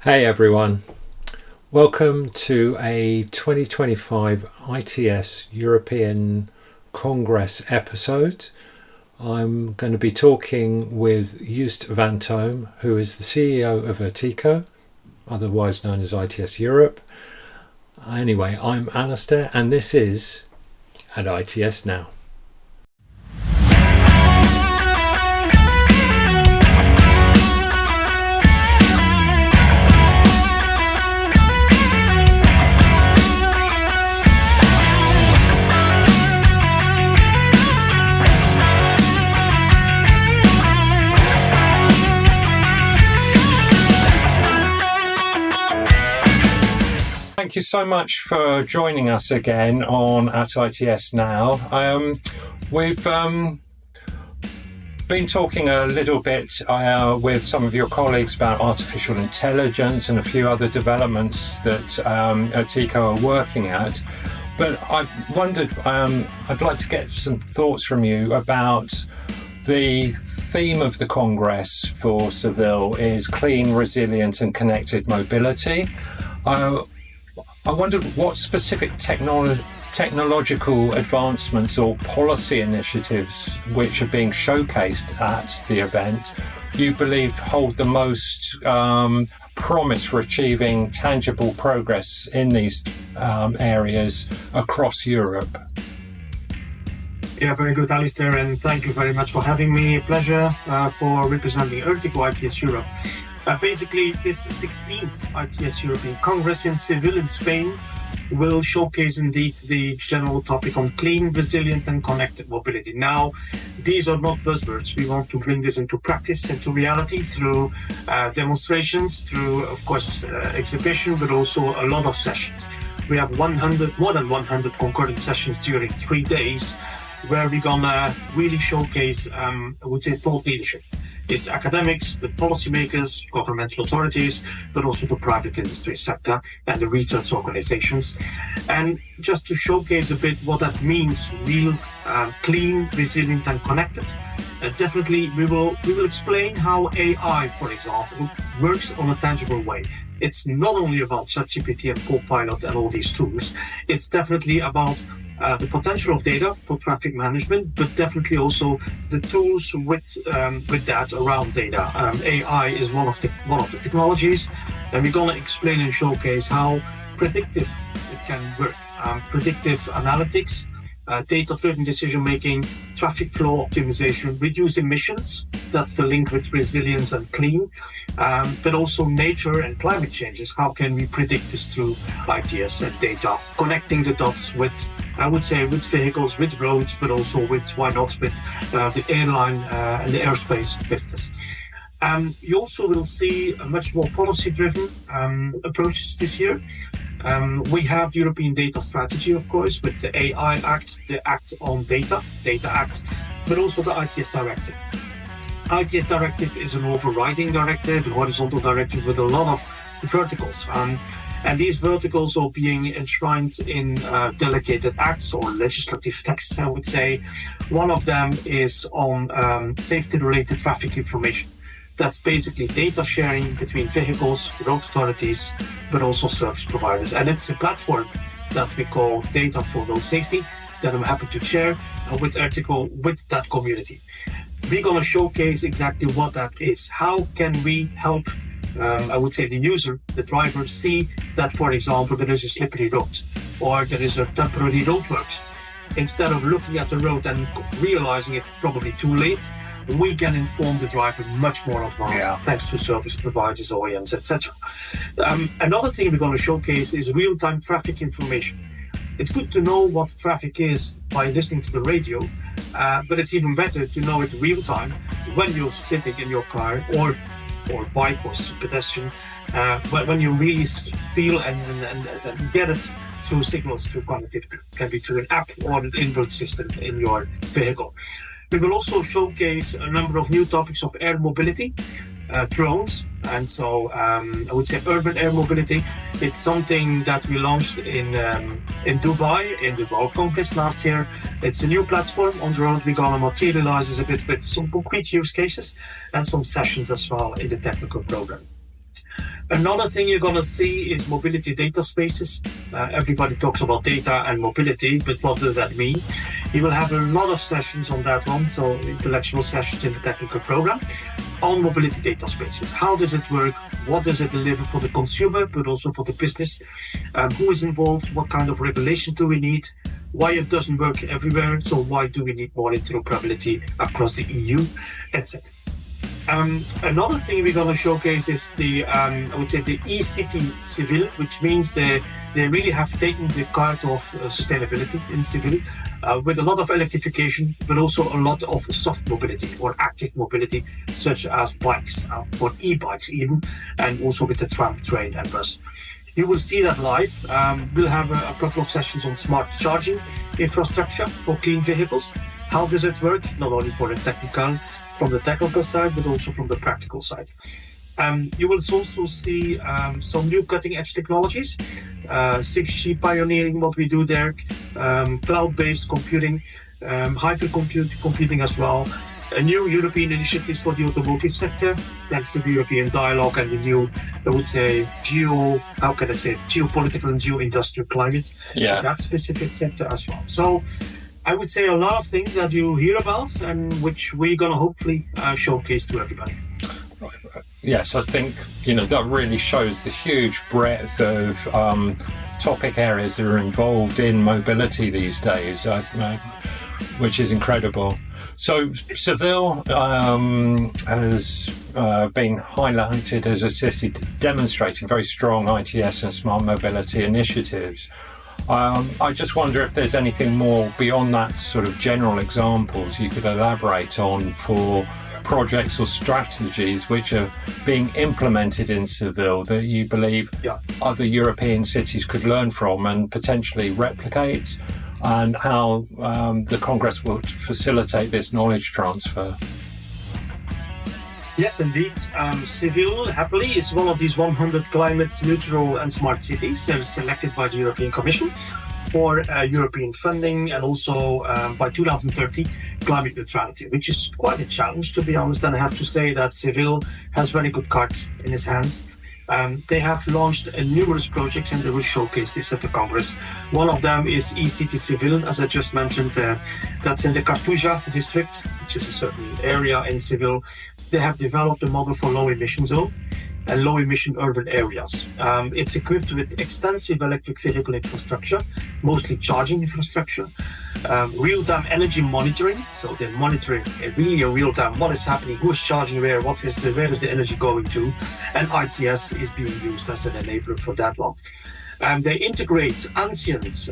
Hey everyone, welcome to a 2025 ITS European Congress episode. I'm going to be talking with Joost Vantomme, who is the CEO of ERTICO, otherwise known as ITS Europe. Anyway, I'm Alistair and this is at ITS Now. Thank you so much for joining us again on at ITS Now. We've been talking a little bit with some of your colleagues about artificial intelligence and a few other developments that ERTICO are working at. But I wondered, I'd like to get some thoughts from you about the theme of the Congress for Seville is clean, resilient and connected mobility. I wondered what specific technological advancements or policy initiatives which are being showcased at the event you believe hold the most promise for achieving tangible progress in these areas across Europe. Yeah, very good, Alistair, and thank you very much for having me. A pleasure for representing ERTICO ITS Europe. Basically, this 16th ITS European Congress in Seville in Spain will showcase indeed the general topic on clean, resilient and connected mobility. Now, these are not buzzwords. We want to bring this into practice, into reality through demonstrations, through, of course, exhibition, but also a lot of sessions. We have more than 100 concurrent sessions during 3 days where we're gonna really showcase, I would say, thought leadership. It's academics, the policymakers, governmental authorities, but also the private industry sector and the research organizations. And just to showcase a bit what that means, real, clean, resilient and connected, definitely we will explain how AI, for example, works on a tangible way. It's not only about ChatGPT and Copilot and all these tools, it's definitely about the potential of data for traffic management, but definitely also the tools with that around data. AI is one of the technologies, and we're going to explain and showcase how predictive it can work. Predictive analytics, data-driven decision-making, traffic flow optimization, reduce emissions. That's the link with resilience and clean, but also nature and climate changes. How can we predict this through ITS and data? Connecting the dots with, I would say, with vehicles, with roads, but also with, why not, with the airline and the airspace business. You also will see a much more policy-driven approaches this year. We have the European Data Strategy, of course, with the AI Act, the Act on Data, Data Act, but also the ITS Directive. ITS Directive is an overriding directive, a horizontal directive with a lot of verticals. And these verticals are being enshrined in delegated acts or legislative texts, I would say. One of them is on safety-related traffic information. That's basically data sharing between vehicles, road authorities, but also service providers. And it's a platform that we call Data for Road Safety that I'm happy to share with ERTICO, with that community. We're going to showcase exactly what that is. How can we help, I would say, the user, the driver, see that, for example, there is a slippery road or there is a temporary roadworks. Instead of looking at the road and realizing it probably too late, we can inform the driver much more advanced, thanks to service providers, OEMs, etc. Another thing we're going to showcase is real-time traffic information. It's good to know what traffic is by listening to the radio, but it's even better to know it real time when you're sitting in your car or bike or pedestrian, when you really feel and get it through signals, through connectivity. It can be through an app or an inbuilt system in your vehicle. We will also showcase a number of new topics of air mobility, drones, and so I would say urban air mobility. It's something that we launched in Dubai in the World Congress last year. It's a new platform on drones. We're going to materialize a bit with some concrete use cases and some sessions as well in the technical program. Another thing you're going to see is mobility data spaces. Everybody talks about data and mobility, but what does that mean? You will have a lot of sessions on that one, so intellectual sessions in the technical program on mobility data spaces. How does it work? What does it deliver for the consumer, but also for the business? Who is involved? What kind of regulation do we need? Why it doesn't work everywhere? So why do we need more interoperability across the EU, etc. Another thing we're going to showcase is the, I would say, the e-city Seville, which means they really have taken the card of sustainability in Seville with a lot of electrification, but also a lot of soft mobility or active mobility, such as bikes or e-bikes even, and also with the tram, train and bus. You will see that live. We'll have a couple of sessions on smart charging infrastructure for clean vehicles. How does it work? Not only from the technical side, but also from the practical side. You will also see some new cutting-edge technologies, 6G pioneering what we do there, cloud-based computing, hypercomputing as well, new European initiatives for the automotive sector, thanks to the European dialogue and the new, I would say, geopolitical and geo-industrial climate, Yes. that specific sector as well. So I would say a lot of things that you hear about and which we're going to hopefully showcase to everybody. Yes, I think, that really shows the huge breadth of topic areas that are involved in mobility these days, which is incredible. So Seville has been highlighted as a city demonstrating very strong ITS and smart mobility initiatives. I just wonder if there's anything more beyond that sort of general examples you could elaborate on for projects or strategies which are being implemented in Seville that you believe other European cities could learn from and potentially replicate, and how the Congress will facilitate this knowledge transfer. Yes, indeed. Seville, happily, is one of these 100 climate neutral and smart cities selected by the European Commission for European funding, and also by 2030 climate neutrality, which is quite a challenge, to be honest. And I have to say that Seville has very good cards in its hands. They have launched numerous projects and they will showcase this at the Congress. One of them is e-city Seville, as I just mentioned. That's in the Cartuja district, which is a certain area in Seville. They have developed a model for low emission zone and low emission urban areas. It's equipped with extensive electric vehicle infrastructure, mostly charging infrastructure, real-time energy monitoring. So they're monitoring really in real time what is happening, who is charging where, where is the energy going to, and ITS is being used as an enabler for that one. They integrate ancient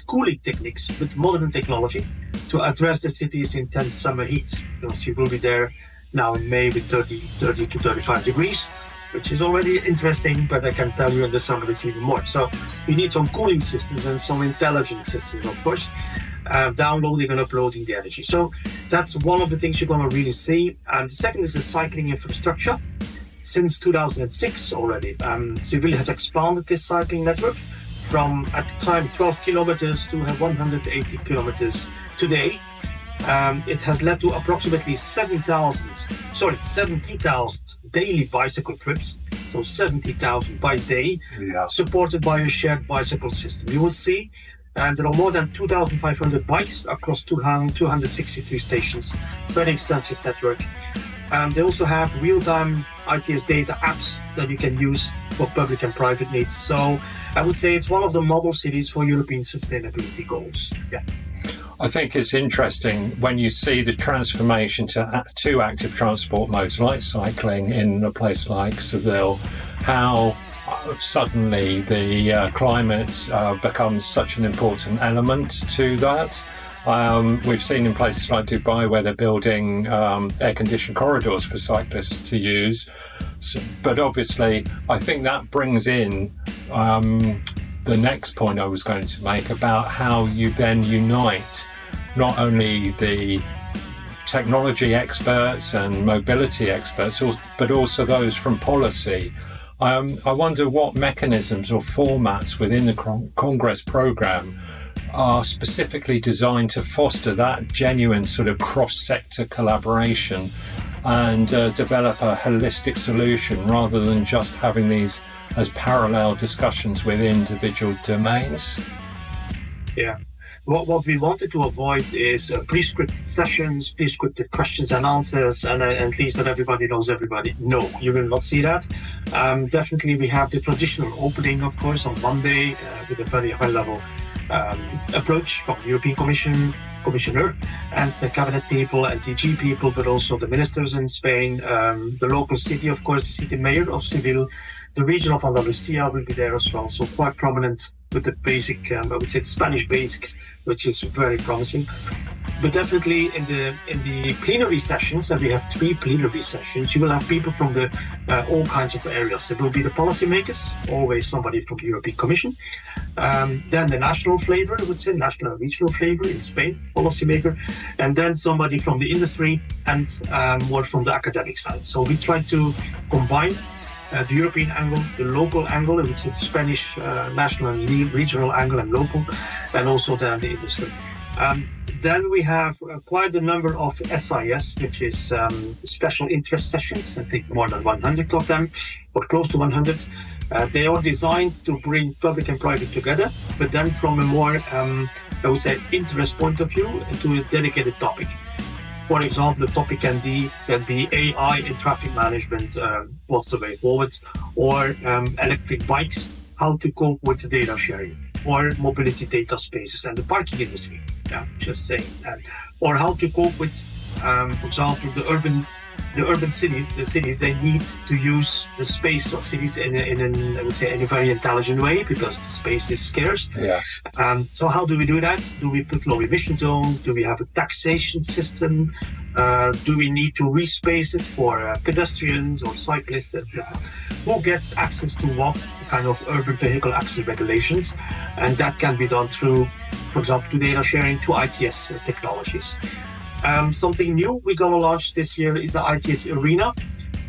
cooling techniques with modern technology to address the city's intense summer heat, because you will be there now in May with 30 to 35 degrees, which is already interesting, but I can tell you in the summer it's even more. So you need some cooling systems and some intelligent systems, of course, downloading and uploading the energy. So that's one of the things you're going to really see. And the second is the cycling infrastructure. Since 2006 already, Seville has expanded this cycling network from, at the time, 12 kilometers to 180 kilometers today. It has led to approximately 70,000 daily bicycle trips, so 70,000 by day, supported by a shared bicycle system. You will see, and there are more than 2,500 bikes across 263 stations, very extensive network. They also have real-time ITS data apps that you can use for public and private needs. So I would say it's one of the model cities for European sustainability goals. Yeah. I think it's interesting when you see the transformation to active transport modes like cycling in a place like Seville, how suddenly the climate becomes such an important element to that. We've seen in places like Dubai where they're building air-conditioned corridors for cyclists to use. But obviously, I think that brings in the next point I was going to make about how you then unite not only the technology experts and mobility experts, but also those from policy. I wonder what mechanisms or formats within the Congress program are specifically designed to foster that genuine sort of cross-sector collaboration and develop a holistic solution rather than just having these as parallel discussions with individual domains? Yeah. What we wanted to avoid is pre-scripted sessions, pre-scripted questions and answers, and at least that everybody knows everybody. No, you will not see that. Definitely, we have the traditional opening, of course, on Monday with a very high-level approach from the European Commissioner and cabinet people and DG people, but also the ministers in Spain, the local city, of course, the city mayor of Seville, the region of Andalusia will be there as well. So quite prominent with the basic, I would say the Spanish basics, which is very promising. But definitely in the plenary sessions, and we have 3 plenary sessions, you will have people from the all kinds of areas. There will be the policymakers, always somebody from the European Commission. Then the national flavor, I would say, national and regional flavor in Spain, policymaker. And then somebody from the industry and more from the academic side. So we try to combine the European angle, the local angle, I would say the Spanish national and regional angle and local, and also then the industry. Then we have quite a number of SIS, which is special interest sessions. I think more than 100 of them, or close to 100. They are designed to bring public and private together, but then from a more, I would say, interest point of view to a dedicated topic. For example, the topic can be AI in traffic management, what's the way forward, or electric bikes, how to cope with the data sharing, or mobility data spaces and the parking industry. Yeah, just saying that. Or how to cope with, for example, the urban cities. The cities, they need to use the space of cities in I would say in a very intelligent way, because the space is scarce. Yes. So how do we do that? Do we put low emission zones? Do we have a taxation system? Do we need to respace it for pedestrians or cyclists, etc.? Who gets access to what kind of urban vehicle access regulations? And that can be done through, for example, to data sharing, to ITS technologies. Something new we're going to launch this year is the ITS Arena.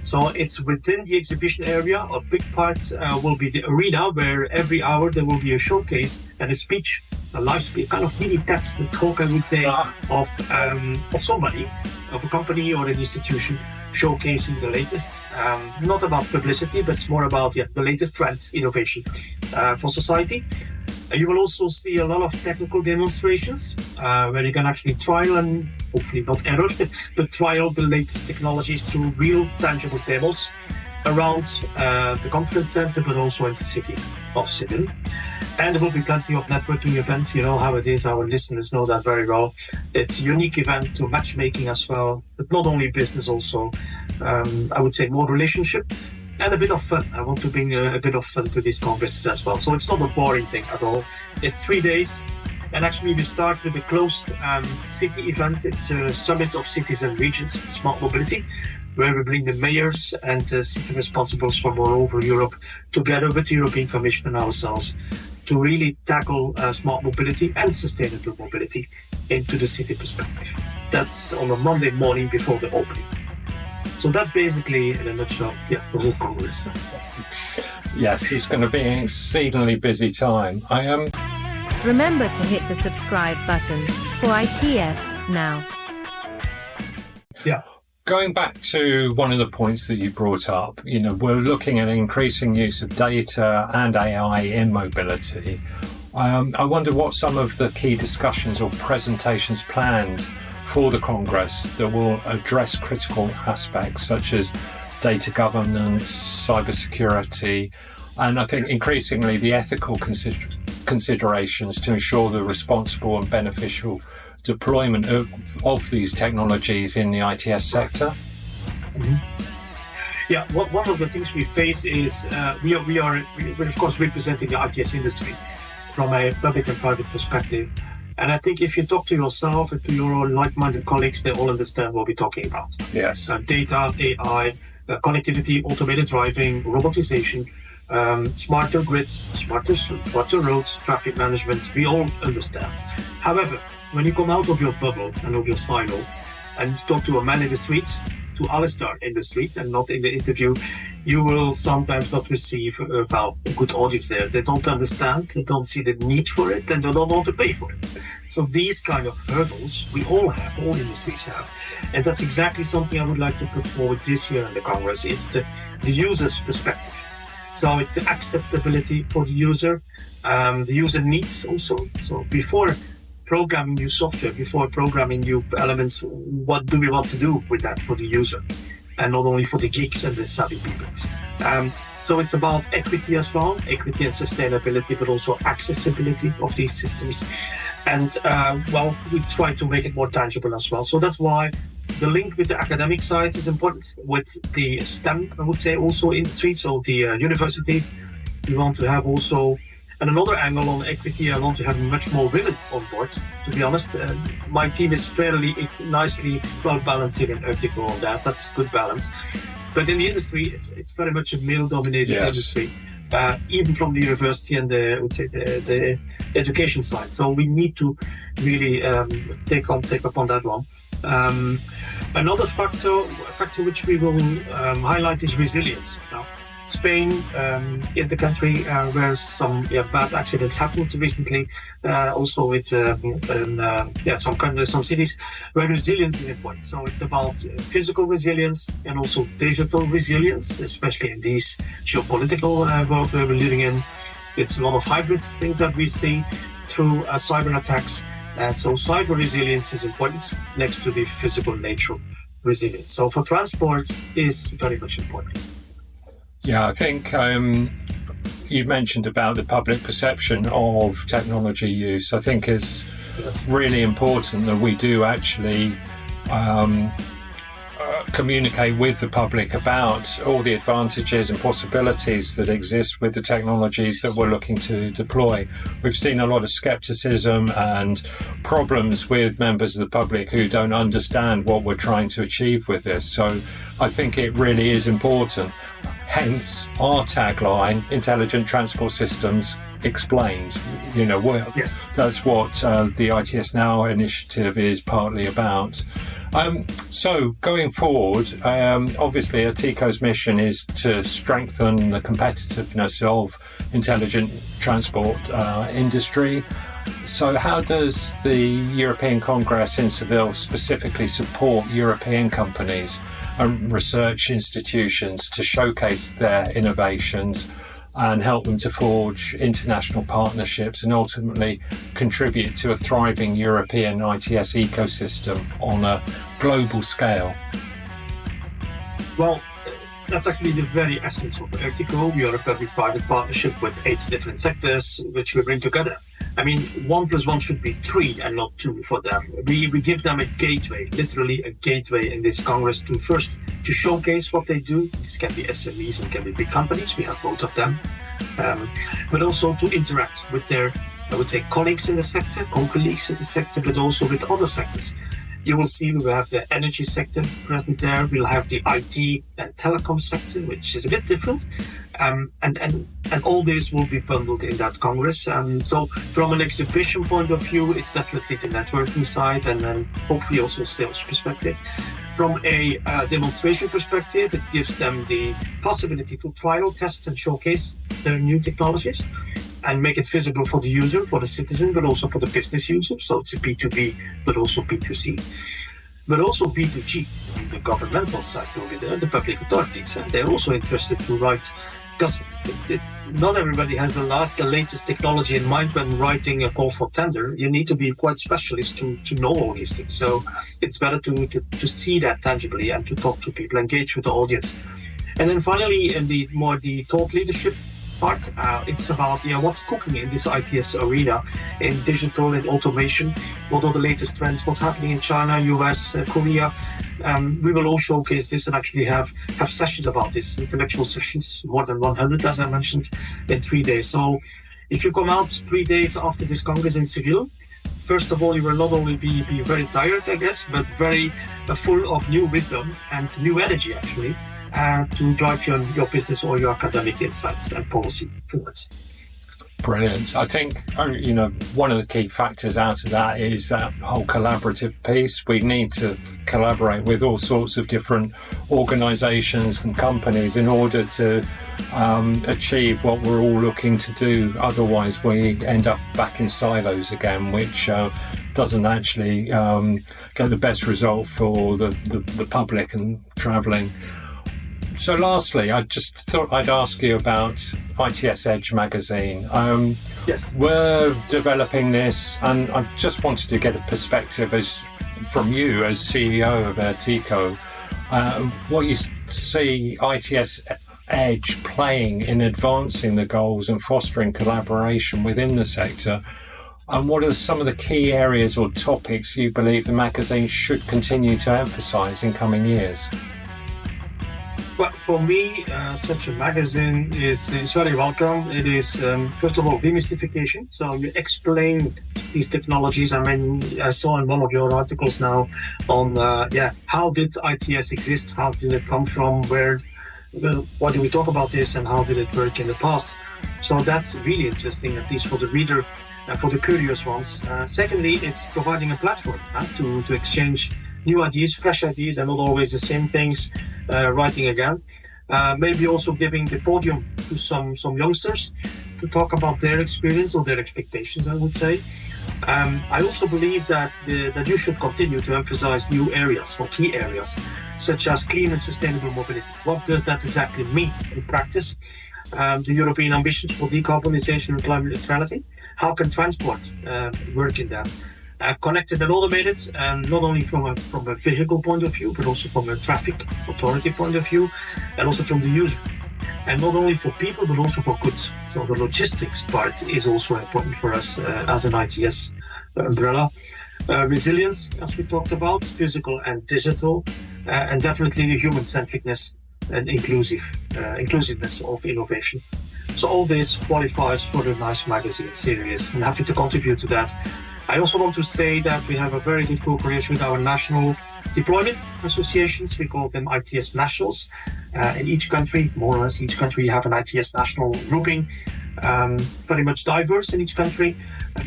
So it's within the exhibition area. A big part will be the arena, where every hour there will be a showcase and a speech, a live speech, kind of mini TED talk, I would say, of somebody, of a company or an institution, showcasing the latest. Not about publicity, but it's more about the latest trends, innovation for society. You will also see a lot of technical demonstrations where you can actually trial and hopefully not error, but trial the latest technologies through real tangible demos around the conference center, but also in the city of Seville. And there will be plenty of networking events. You know how it is, our listeners know that very well. It's a unique event to matchmaking as well, but not only business, also I would say more relationship. And a bit of fun. I want to bring a bit of fun to these congresses as well. So it's not a boring thing at all. It's 3 days. And actually we start with a closed city event. It's a summit of cities and regions, smart mobility, where we bring the mayors and city responsibles from all over Europe together with the European Commission and ourselves to really tackle smart mobility and sustainable mobility into the city perspective. That's on a Monday morning before the opening. So that's basically, in a nutshell, the whole Congress. Yes, it's going to be an exceedingly busy time. Remember to hit the subscribe button for ITS now. Yeah. Going back to one of the points that you brought up, we're looking at increasing use of data and AI in mobility. I wonder what some of the key discussions or presentations planned for the Congress that will address critical aspects such as data governance, cybersecurity, and I think increasingly the ethical considerations to ensure the responsible and beneficial deployment of these technologies in the ITS sector. Mm-hmm. Yeah, one of the things we face is we're of course representing the ITS industry from a public and private perspective. And I think if you talk to yourself and to your like-minded colleagues, they all understand what we're talking about. Yes. Data, AI, connectivity, automated driving, robotization, smarter grids, smarter roads, traffic management, we all understand. However, when you come out of your bubble and of your silo and talk to a man in the street, to Alistair in the street and not in the interview, you will sometimes not receive a good audience there. They don't understand, they don't see the need for it, and they don't want to pay for it. So these kind of hurdles we all have, all industries have. And that's exactly something I would like to put forward this year in the Congress. It's the user's perspective. So it's the acceptability for the user needs also. So before programming new software, before programming new elements, what do we want to do with that for the user? And not only for the geeks and the savvy people. So it's about equity as well, equity and sustainability, but also accessibility of these systems. And we try to make it more tangible as well. So that's why the link with the academic side is important, with the STEM, I would say, also industry, so the universities. We want to have also, and another angle on equity, I want to have much more women on board, to be honest. My team is fairly nicely well balanced here in ERTICO on that. That's good balance. But in the industry, it's very much a male-dominated industry, even from the university and the education side. So we need to really take up on that one. Another factor which we will highlight is resilience. Now, Spain is the country where some bad accidents happened recently, also with some cities where resilience is important. So it's about physical resilience and also digital resilience, especially in this geopolitical world where we're living in. It's a lot of hybrid things that we see through cyber attacks. So cyber resilience is important next to the physical nature resilience. So for transport is very much important. Yeah, I think you mentioned about the public perception of technology use. I think it's really important that we do actually communicate with the public about all the advantages and possibilities that exist with the technologies that we're looking to deploy. We've seen a lot of skepticism and problems with members of the public who don't understand what we're trying to achieve with this. So I think it really is important. Hence our tagline, Intelligent Transport Systems Explained. That's what the ITS Now initiative is partly about. So going forward, obviously ERTICO's mission is to strengthen the competitiveness of intelligent transport industry. So how does the European Congress in Seville specifically support European companies and research institutions to showcase their innovations and help them to forge international partnerships and ultimately contribute to a thriving European ITS ecosystem on a global scale? Well, that's actually the very essence of ERTICO. We are a public-private partnership with 8 different sectors, which we bring together. I mean, 1 + 1 should be 3 and not 2 for them. We give them a gateway, literally a gateway in this Congress to showcase what they do. This can be SMEs and can be big companies. We have both of them. But also to interact with their, I would say, colleagues in the sector, co-colleagues in the sector, but also with other sectors. You will see we will have the energy sector present there. We'll have the IT and telecom sector, which is a bit different. And all this will be bundled in that Congress. So from an exhibition point of view, it's definitely the networking side and then hopefully also sales perspective. From a demonstration perspective, it gives them the possibility to trial, test and showcase their new technologies and make it visible for the user, for the citizen, but also for the business user. So it's a B2B, but also B2C. But also B2G, the governmental side will be there, the public authorities, and they're also interested to write, because not everybody has the latest technology in mind when writing a call for tender. You need to be quite specialist to know all these things. So it's better to see that tangibly and to talk to people, engage with the audience. And then finally, in the thought leadership part, it's about what's cooking in this ITS arena, in digital and automation. What are the latest trends? What's happening in China, US, Korea? We will all showcase this and actually have sessions about this, intellectual sessions, more than 100, as I mentioned, in 3 days. So if you come out 3 days after this Congress in Seville, first of all, you will not only be very tired, I guess, but very full of new wisdom and new energy, actually, to drive your business or your academic insights and policy forward. Brilliant. I think, one of the key factors out of that is that whole collaborative piece. We need to collaborate with all sorts of different organisations and companies in order to achieve what we're all looking to do. Otherwise, we end up back in silos again, which doesn't actually get the best result for the public and travelling. So lastly, I just thought I'd ask you about ITS Edge magazine. Yes. We're developing this, and I just wanted to get a perspective from you as CEO of ERTICO, what you see ITS Edge playing in advancing the goals and fostering collaboration within the sector, and what are some of the key areas or topics you believe the magazine should continue to emphasise in coming years? Well, for me, such a magazine is very welcome. It is, first of all, demystification. So you explain these technologies. I mean, I saw in one of your articles now on, how did ITS exist? How did it come from? Why do we talk about this? And how did it work in the past? So that's really interesting, at least for the reader, for the curious ones. Secondly, it's providing a platform to exchange new ideas, fresh ideas, and not always the same things, writing again. Maybe also giving the podium to some youngsters to talk about their experience or their expectations, I would say. I also believe that you should continue to emphasize new areas or key areas, such as clean and sustainable mobility. What does that exactly mean in practice? The European ambitions for decarbonization and climate neutrality. How can transport work in that? Connected and automated, not only from a vehicle point of view, but also from a traffic authority point of view, and also from the user. And not only for people, but also for goods. So the logistics part is also important for us as an ITS umbrella. Resilience, as we talked about, physical and digital, and definitely the human-centricness and inclusiveness of innovation. So all this qualifies for the nice magazine series, and happy to contribute to that. I also want to say that we have a very good cooperation with our national deployment associations. We call them ITS nationals. In each country, more or less each country, you have an ITS national grouping, very much diverse in each country.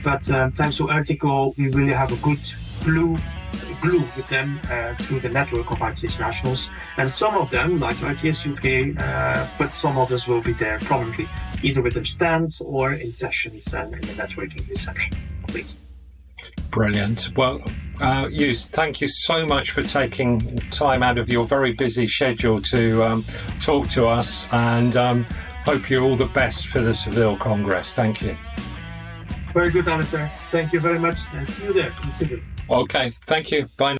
But thanks to ERTICO, we really have a good glue with them through the network of ITS nationals. And some of them, like ITS UK, but some others will be there prominently, either with their stands or in sessions and in the networking reception. Please. Brilliant. Well, Joost, thank you so much for taking time out of your very busy schedule to talk to us, and hope you all the best for the Seville Congress. Thank you. Very good, Alistair. Thank you very much, and see you there in Seville. Okay, thank you. Bye.